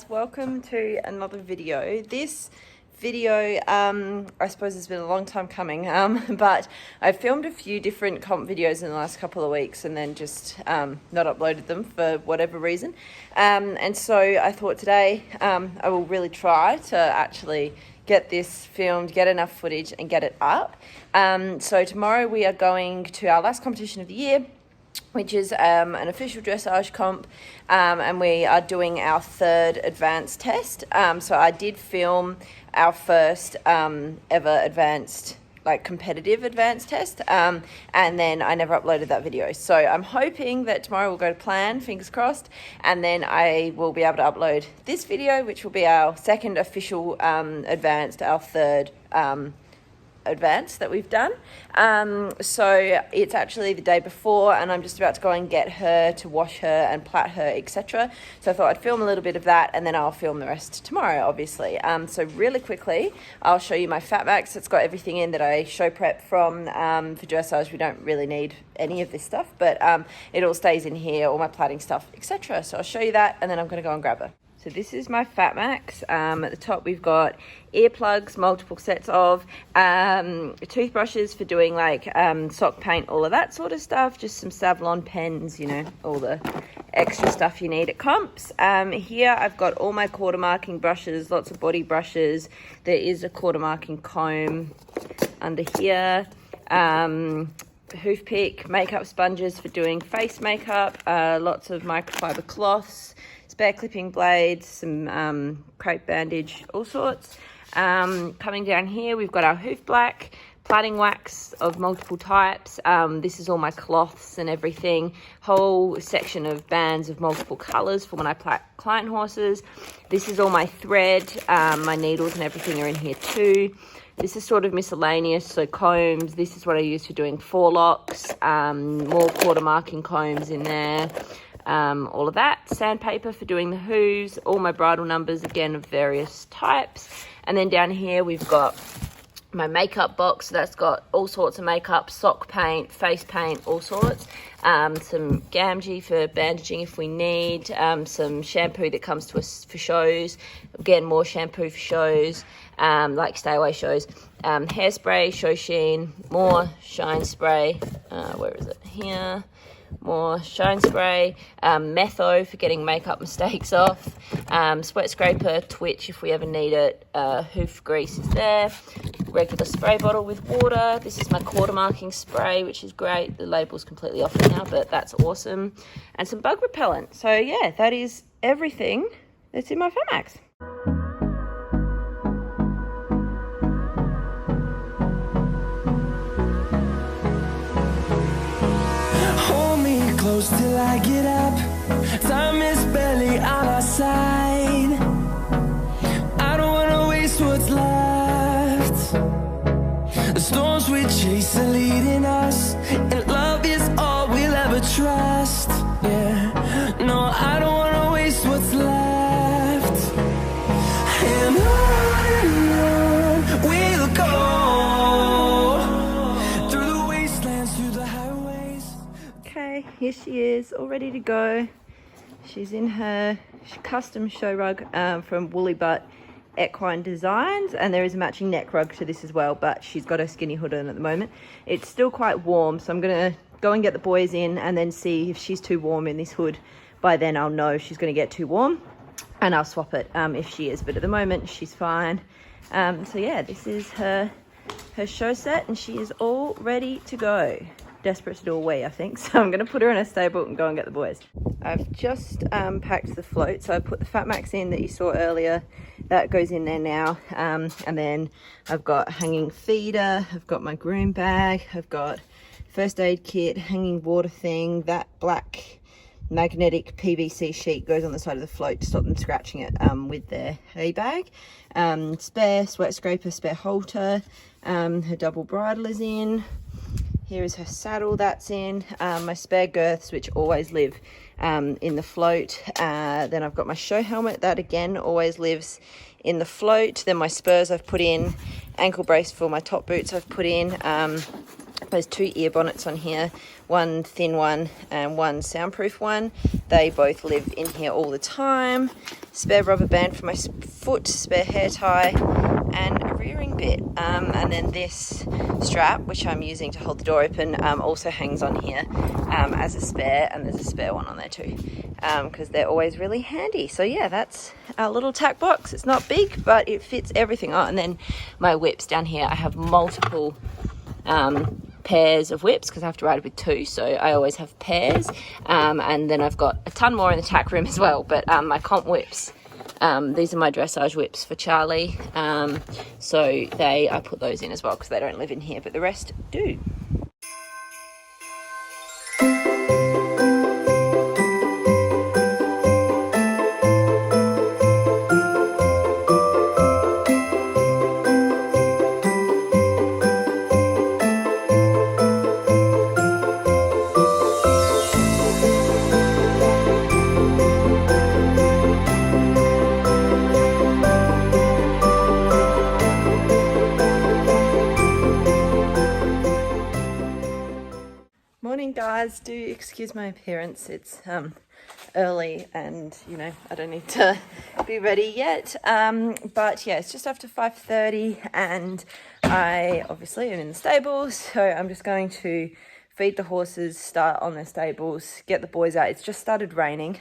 Welcome to another video. This video I suppose has been a long time coming, but I've filmed a few different comp videos in the last couple of weeks and then just not uploaded them for whatever reason, and so I thought today I will really try to actually get this filmed, get enough footage and get it up. So tomorrow we are going to our last competition of the year, which is an official dressage comp, and we are doing our third advanced test. So I did film our first ever advanced, like competitive advanced test, and then I never uploaded that video. So I'm hoping that tomorrow will go to plan, fingers crossed, and then I will be able to upload this video, which will be our second official advanced, our third advance that we've done. So it's actually the day before and I'm just about to go and get her to wash her and plait her, etc. So I thought I'd film a little bit of that and then I'll film the rest tomorrow, obviously. So really quickly I'll show you my fatbacks. It's got everything in that I show prep from for dressage. We don't really need any of this stuff, but it all stays in here, all my plaiting stuff, etc. So I'll show you that and then I'm going to go and grab her. So this is my fatbacks. At the top we've got earplugs, multiple sets of, toothbrushes for doing like sock paint, all of that sort of stuff, just some Savlon pens, you know, all the extra stuff you need at comps. Here I've got all my quarter marking brushes, lots of body brushes. There is a quarter marking comb under here. Hoof pick, makeup sponges for doing face makeup, lots of microfiber cloths, spare clipping blades, some crepe bandage, all sorts. Coming down here, we've got our hoof black, plaiting wax of multiple types. This is all my cloths and everything. Whole section of bands of multiple colours for when I plait client horses. This is all my thread. My needles and everything are in here too. This is sort of miscellaneous, so combs. This is what I use for doing forelocks. More quarter marking combs in there. All of that. Sandpaper for doing the hooves. All my bridle numbers, again, of various types. And then down here we've got my makeup box. So that's got all sorts of makeup, sock paint, face paint, all sorts. Some Gamgee for bandaging if we need. Some shampoo that comes to us for shows. Again, more shampoo for shows, like stay away shows. Hairspray, show sheen, more shine spray. Where is it? Here. More shine spray, metho for getting makeup mistakes off, sweat scraper, twitch if we ever need it, hoof grease is there, regular spray bottle with water. This is my quarter marking spray, which is great. The label's completely off now, but that's awesome. And some bug repellent. So yeah, that is everything that's in my fatbacks. Close till I get up. Time is barely on our side. I don't wanna waste what's left. The storms we chase are leading us, and love is all we'll ever trust. Yeah, no, I don't wanna waste what's left. And on we'll go through the wastelands, through the highways. Okay, here she is, all ready to go. She's in her custom show rug from Woollybutt Equine Designs, and there is a matching neck rug to this as well, but she's got her skinny hood on at the moment. It's still quite warm, so I'm gonna go and get the boys in and then see if she's too warm in this hood. By then I'll know if she's gonna get too warm and I'll swap it if she is, but at the moment she's fine. So yeah, this is her show set and she is all ready to go. Desperate to do a wee, I think, so I'm going to put her in a stable and go and get the boys. I've just packed the float, so I put the fatbacks in that you saw earlier. That goes in there now, and then I've got hanging feeder, I've got my groom bag, I've got first aid kit, hanging water thing. That black magnetic PVC sheet goes on the side of the float to stop them scratching it with their hay bag. Spare sweat scraper, spare halter, her double bridle is in. Here is her saddle that's in, my spare girths, which always live in the float. Then I've got my show helmet that again always lives in the float. Then my spurs I've put in, ankle brace for my top boots I've put in, those 2 ear bonnets on here, one thin one and one soundproof one. They both live in here all the time. Spare rubber band for my foot, spare hair tie, and a rearing bit. And then this strap, which I'm using to hold the door open, also hangs on here as a spare, and there's a spare one on there too, because they're always really handy. So yeah, that's our little tack box. It's not big, but it fits everything on. And then my whips down here, I have multiple pairs of whips because I have to ride with 2, so I always have pairs. And then I've got a ton more in the tack room as well, but my comp whips, these are my dressage whips for Charlie, so I put those in as well because they don't live in here, but the rest do. Morning guys, do excuse my appearance. It's early and you know I don't need to be ready yet, but yeah, it's just after 5:30 and I obviously am in the stables, so I'm just going to feed the horses, start on their stables, get the boys out. It's just started raining,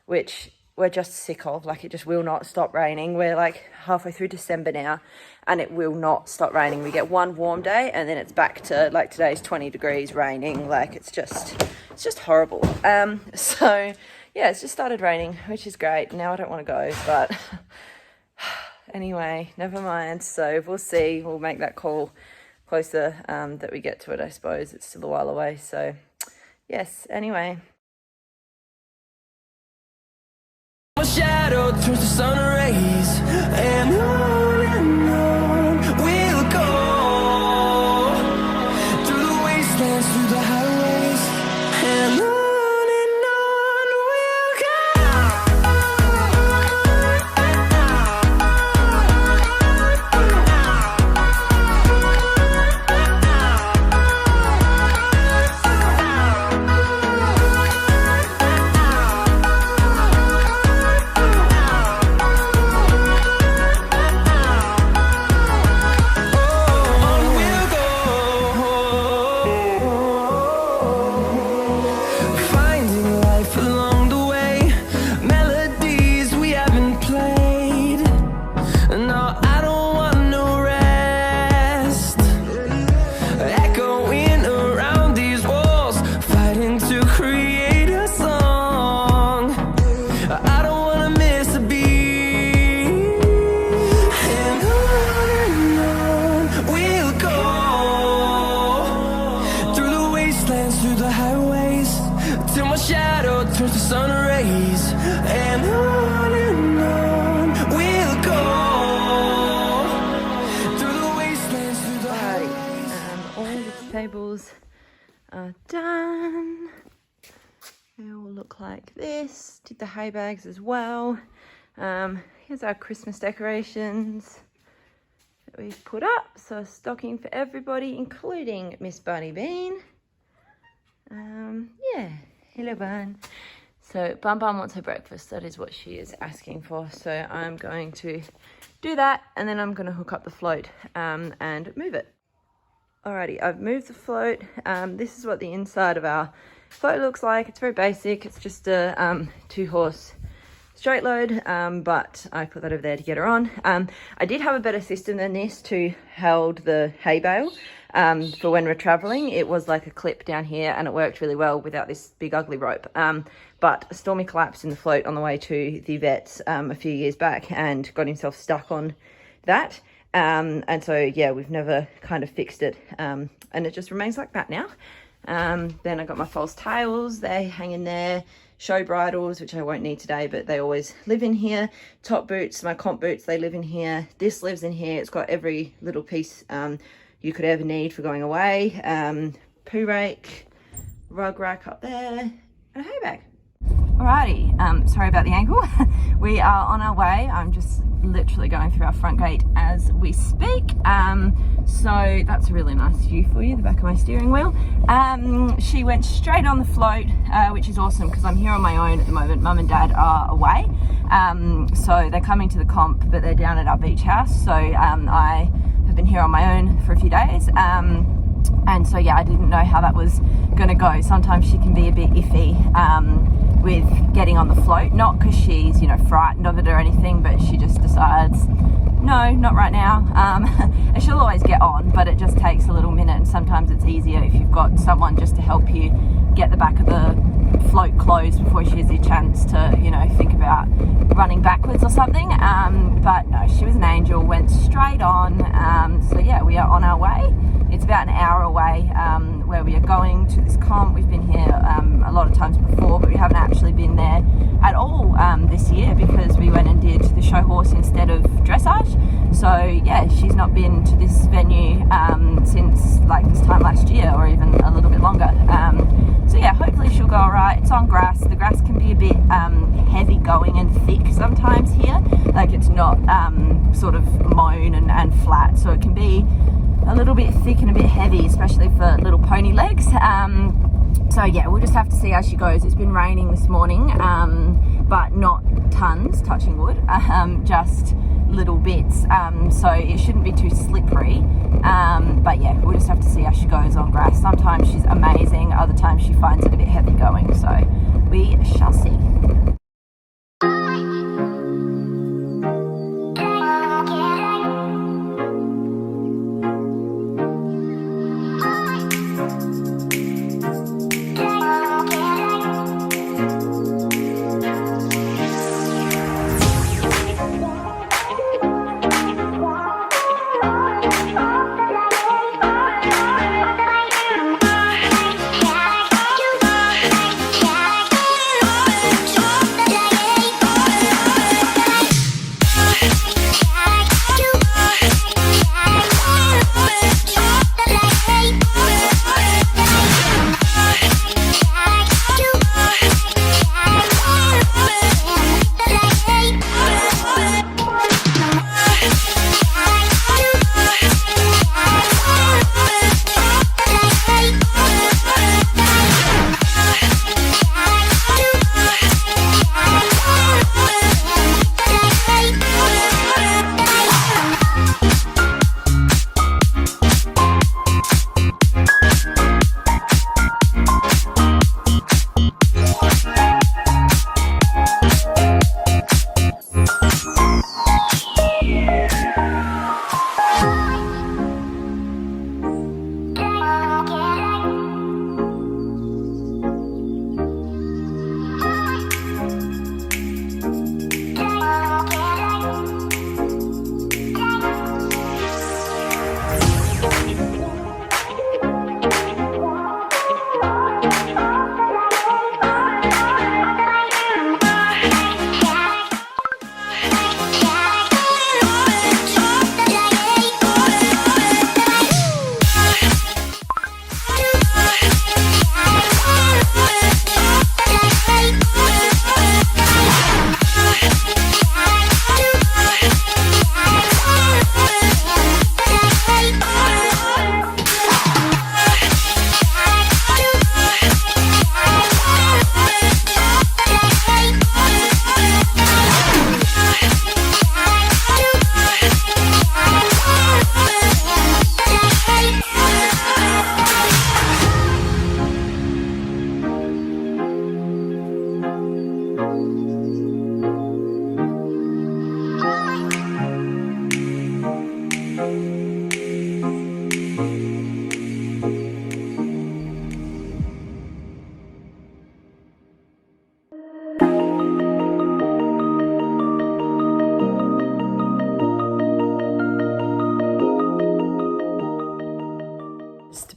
which we're just sick of. Like, it just will not stop raining. We're like halfway through December now and it will not stop raining. We get one warm day and then it's back to, like, today's 20 degrees raining. Like, it's just horrible. So yeah, it's just started raining, which is great. Now I don't want to go, but anyway, never mind. So we'll see. We'll make that call closer that we get to it, I suppose. It's still a while away. So yes, anyway. My shadow turns to sun rays, and on we'll go through the wastelands, through the highways, and on Tables are done. They all look like this. Did the hay bags as well. Here's our Christmas decorations that we've put up. So a stocking for everybody, including Miss Bunny Bean. Yeah, hello Bun. So Bun Bun wants her breakfast. That is what she is asking for. So I'm going to do that, and then I'm going to hook up the float and move it. Alrighty, I've moved the float. This is what the inside of our float looks like. It's very basic. It's just a 2-horse straight load, but I put that over there to get her on. I did have a better system than this to hold the hay bale for when we're traveling. It was like a clip down here and it worked really well without this big ugly rope. But Stormy collapsed in the float on the way to the vets a few years back and got himself stuck on that. And so, yeah, we've never kind of fixed it, and it just remains like that now. Then I got my false tails, they hang in there. Show bridles, which I won't need today, but they always live in here. Top boots, my comp boots, they live in here. This lives in here. It's got every little piece you you could ever need for going away. Poo rake, rug rack up there, and a hay bag. Alrighty, sorry about the angle. We are on our way. I'm just literally going through our front gate as we speak. So that's a really nice view for you, the back of my steering wheel. She went straight on the float, which is awesome because I'm here on my own at the moment. Mum and Dad are away. So they're coming to the comp, but they're down at our beach house. So I have been here on my own for a few days. And so yeah, I didn't know how that was going to go. Sometimes she can be a bit iffy with getting on the float, not because she's, you know, frightened of it or anything, but she just decides, no, not right now. And she'll always get on, but it just takes a little minute, and sometimes it's easier if you've got someone just to help you get the back of the float closed before she has a chance to, you know, think about running backwards or something. But no, she was an angel, went straight on. So yeah, we are on our way. It's about an hour away where we are going to this comp. We've been here a lot of times before, but we haven't actually been there at all this year because we went and did the show horse instead of dressage. So yeah, she's not been to this venue since like this time last year or even a little bit longer. So yeah, hopefully she'll go all right. It's on grass. The grass can be a bit heavy going and thick sometimes here. Like it's not sort of mown and flat, so it can be a little bit thick and a bit heavy, especially for little pony legs. So yeah, we'll just have to see how she goes. It's been raining this morning, but not tons, touching wood, just little bits. So it shouldn't be too slippery. But yeah, we'll just have to see how she goes on grass. Sometimes she's amazing, other times she finds it a bit heavy going. So we shall see.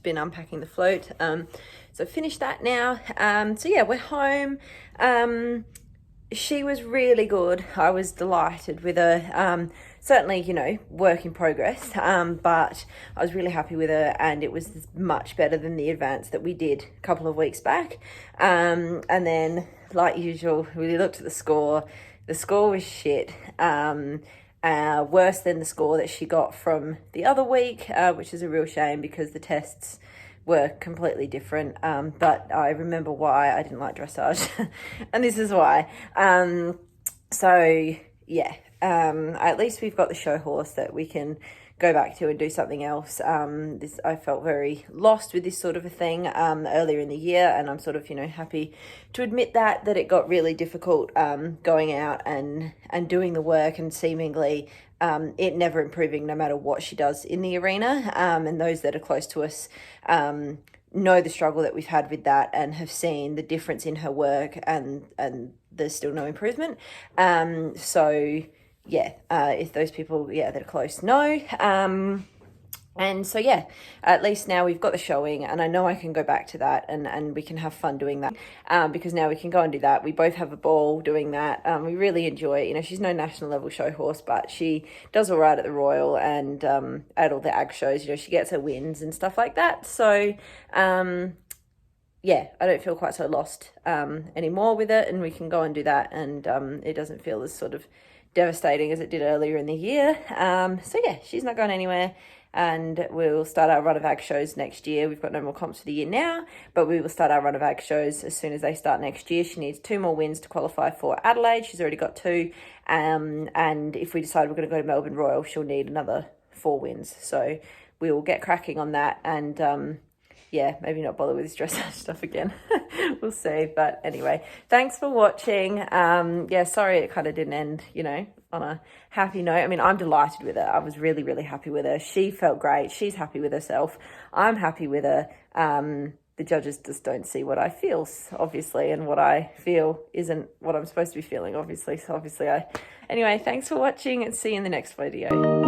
Been unpacking the float, so finished that now. So yeah, we're home. She was really good. I was delighted with her. certainly, you know, work in progress, but I was really happy with her, and it was much better than the advance that we did a couple of weeks back. And then, like usual, we looked at the score. The score was shit. Worse than the score that she got from the other week, which is a real shame because the tests were completely different. But I remember why I didn't like dressage, and this is why. So yeah, at least we've got the show horse that we can go back to and do something else. I felt very lost with this sort of a thing earlier in the year, and I'm sort of, you know, happy to admit that it got really difficult going out and doing the work, and seemingly it never improving no matter what she does in the arena. And those that are close to us know the struggle that we've had with that, and have seen the difference in her work, and there's still no improvement. So yeah, if those people, yeah, that are close know. And so, yeah, at least now we've got the showing, and I know I can go back to that, and we can have fun doing that, because now we can go and do that. We both have a ball doing that. We really enjoy it. You know, she's no national level show horse, but she does all right at the Royal and at all the ag shows. You know, she gets her wins and stuff like that. So, yeah, I don't feel quite so lost anymore with it, and we can go and do that, and it doesn't feel as sort of devastating as it did earlier in the year. So yeah, she's not going anywhere, and we'll start our run of ag shows next year. We've got no more comps for the year now, but we will start our run of ag shows as soon as they start next year. She needs 2 more wins to qualify for Adelaide. She's already got 2, and if we decide we're going to go to Melbourne Royal, she'll need another 4 wins. So we will get cracking on that, and yeah, maybe not bother with this dressage stuff again. We'll see. But anyway, thanks for watching. Yeah, sorry it kind of didn't end, you know, on a happy note. I mean, I'm delighted with her. I was really, really happy with her. She felt great. She's happy with herself. I'm happy with her. The judges just don't see what I feel, obviously, and what I feel isn't what I'm supposed to be feeling, obviously. So obviously anyway, thanks for watching, and see you in the next video.